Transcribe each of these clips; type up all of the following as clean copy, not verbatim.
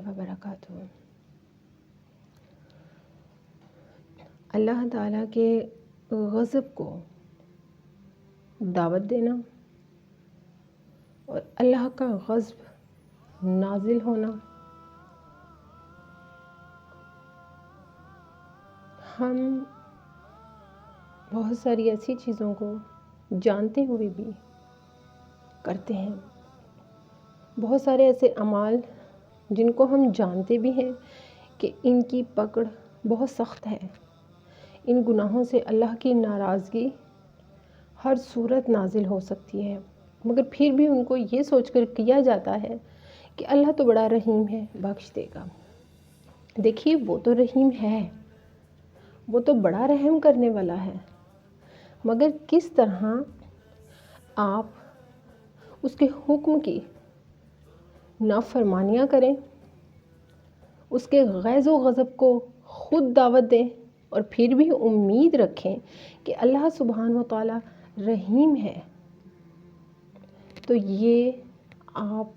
वबरकातुहू। अल्लाह ताला के ग़ज़ब को दावत देना और अल्लाह का ग़ज़ब नाजिल होना, हम बहुत सारी ऐसी चीज़ों को जानते हुए भी करते हैं। बहुत सारे ऐसे अमाल जिनको हम जानते भी हैं कि इनकी पकड़ बहुत सख्त है, इन गुनाहों से अल्लाह की नाराज़गी हर सूरत नाजिल हो सकती है, मगर फिर भी उनको ये सोचकर किया जाता है कि अल्लाह तो बड़ा रहीम है, बख्श देगा। देखिए, वो तो रहीम है, वो तो बड़ा रहम करने वाला है, मगर किस तरह आप उसके हुक्म की नाफरमानियाँ करें, उसके ग़ैज़ व ग़ज़ब को ख़ुद दावत दें और फिर भी उम्मीद रखें कि अल्लाह सुब्हान व तआला रहीम है, तो ये आप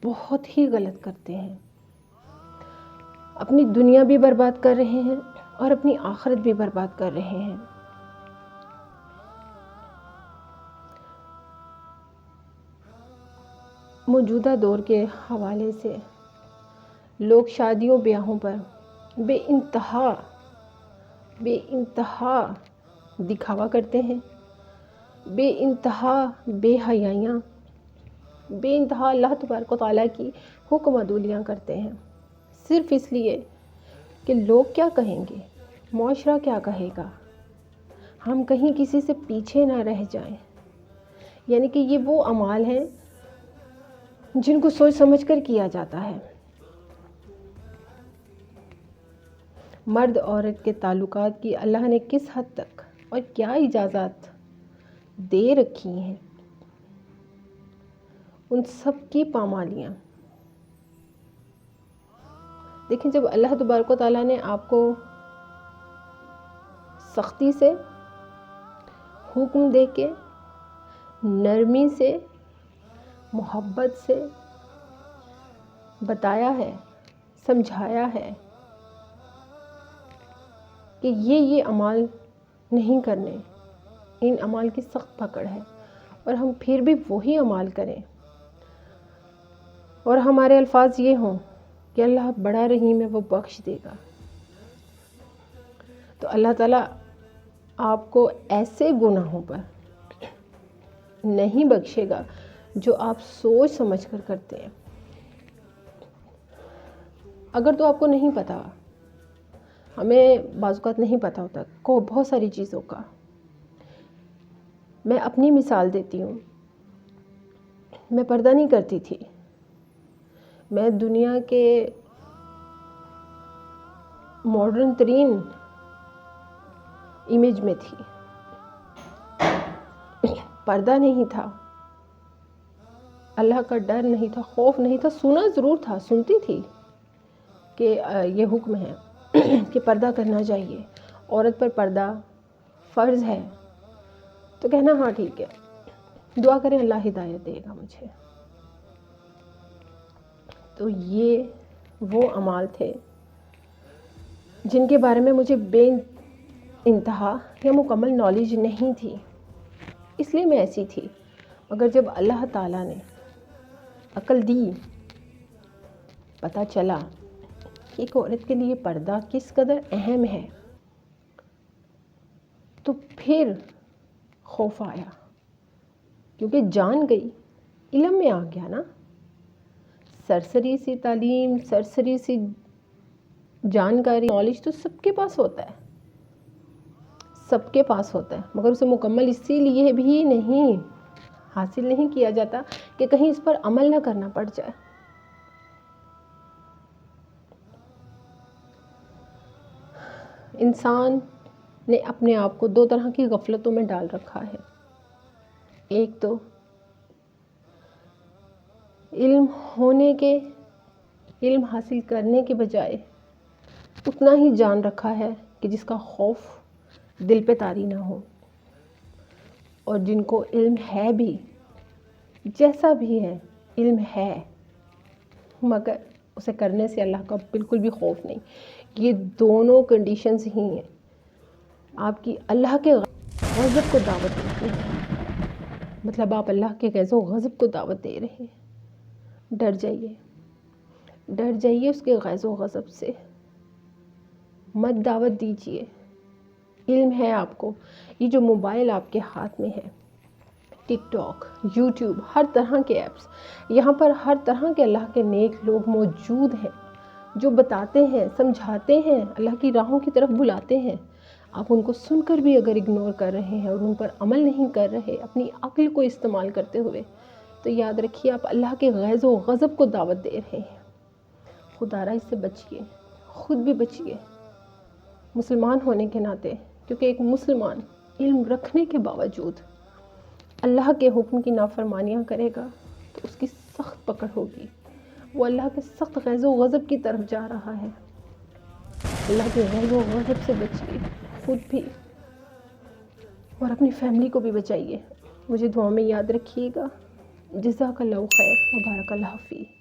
बहुत ही गलत करते हैं। अपनी दुनिया भी बर्बाद कर रहे हैं और अपनी आखिरत भी बर्बाद कर रहे हैं। मौजूदा दौर के हवाले से लोग शादियों ब्याहों पर बेइंतहा दिखावा करते हैं, बेइंतहा बेहयाइयाँ, बेइंतहा अल्लाह तबारक व तआला की हुक्म अदूलियाँ करते हैं, सिर्फ़ इसलिए कि लोग क्या कहेंगे, मुआशरा क्या कहेगा, हम कहीं किसी से पीछे ना रह जाएं। यानी कि ये वो अमाल हैं जिनको सोच समझ कर किया जाता है। मर्द औरत के ताल्लुकात की अल्लाह ने किस हद तक और क्या इजाज़त दे रखी हैं, उन सब की पामालियाँ। देखें, जब अल्लाह तबारक व तआला ने आपको सख्ती से, हुक्म दे के, नरमी से, मोहब्बत से बताया है, समझाया है कि ये अमाल नहीं करने, इन अमाल की सख्त पकड़ है, और हम फिर भी वही अमाल करें और हमारे अल्फाज ये हों कि अल्लाह बड़ा रहीम है, वो बख्श देगा, तो अल्लाह ताला आपको ऐसे गुनाहों पर नहीं बख्शेगा जो आप सोच समझ कर करते हैं। अगर तो आपको नहीं पता, हमें बाज़-औक़ात नहीं पता होता को बहुत सारी चीज़ों का। मैं अपनी मिसाल देती हूँ। मैं पर्दा नहीं करती थी, मैं दुनिया के मॉडर्न तरीन इमेज में थी, पर्दा नहीं था, अल्लाह का डर नहीं था, खौफ नहीं था। सुना ज़रूर था, सुनती थी कि ये हुक्म है कि पर्दा करना चाहिए, औरत पर पर्दा फ़र्ज़ है, तो कहना हाँ ठीक है, दुआ करें अल्लाह हिदायत देगा मुझे। तो ये वो अमाल थे जिनके बारे में मुझे बेइंतहा या मुकम्मल नॉलेज नहीं थी, इसलिए मैं ऐसी थी। मगर जब अल्लाह ताला ने अक्ल दी, पता चला कि एक औरत के लिए पर्दा किस कदर अहम है, तो फिर खौफ आया, क्योंकि जान गई, इल्म में आ गया ना। सरसरी सी तालीम, सरसरी सी जानकारी, नॉलेज तो सबके पास होता है, सबके पास होता है, मगर उसे मुकम्मल इसीलिए भी नहीं हासिल नहीं किया जाता कि कहीं इस पर अमल ना करना पड़ जाए। इंसान ने अपने आप को दो तरह की गफलतों में डाल रखा है। एक तो इल्म हासिल करने के बजाय उतना ही जान रखा है कि जिसका खौफ दिल पे तारी ना हो, और जिनको इल्म है भी, जैसा भी है इल्म है, मगर اسے کرنے سے اللہ کا بالکل بھی خوف نہیں. یہ دونوں کنڈیشنز ہی ہیں آپ کی اللہ کے غضب کو دعوت دیتی ہیں. مطلب آپ اللہ کے غیظ و غضب کو دعوت دے رہے ہیں. ڈر جائیے اس کے غیظ و غضب سے. مت دعوت دیجیے. علم ہے آپ کو، یہ جو موبائل آپ کے ہاتھ میں ہے، ٹک ٹاک، یوٹیوب، ہر طرح کے ایپس، یہاں پر ہر طرح کے اللہ کے نیک لوگ موجود ہیں جو بتاتے ہیں، سمجھاتے ہیں، اللہ کی راہوں کی طرف بلاتے ہیں. آپ ان کو سن کر بھی اگر اگنور کر رہے ہیں اور ان پر عمل نہیں کر رہے اپنی عقل کو استعمال کرتے ہوئے، تو یاد رکھیے آپ اللہ کے غیظ و غضب کو دعوت دے رہے ہیں. خدا را اس سے بچیے، خود بھی بچیے مسلمان ہونے کے ناطے، کیونکہ ایک مسلمان علم رکھنے کے باوجود اللہ کے حکم کی نافرمانیاں کرے گا تو اس کی سخت پکڑ ہوگی. وہ اللہ کے سخت غیظ و غضب کی طرف جا رہا ہے. اللہ کے غیظ و غضب سے بچیے، خود بھی اور اپنی فیملی کو بھی بچائیے. مجھے دعا میں یاد رکھیے گا. جزاک اللہ خیر و بارک اللہ فیک.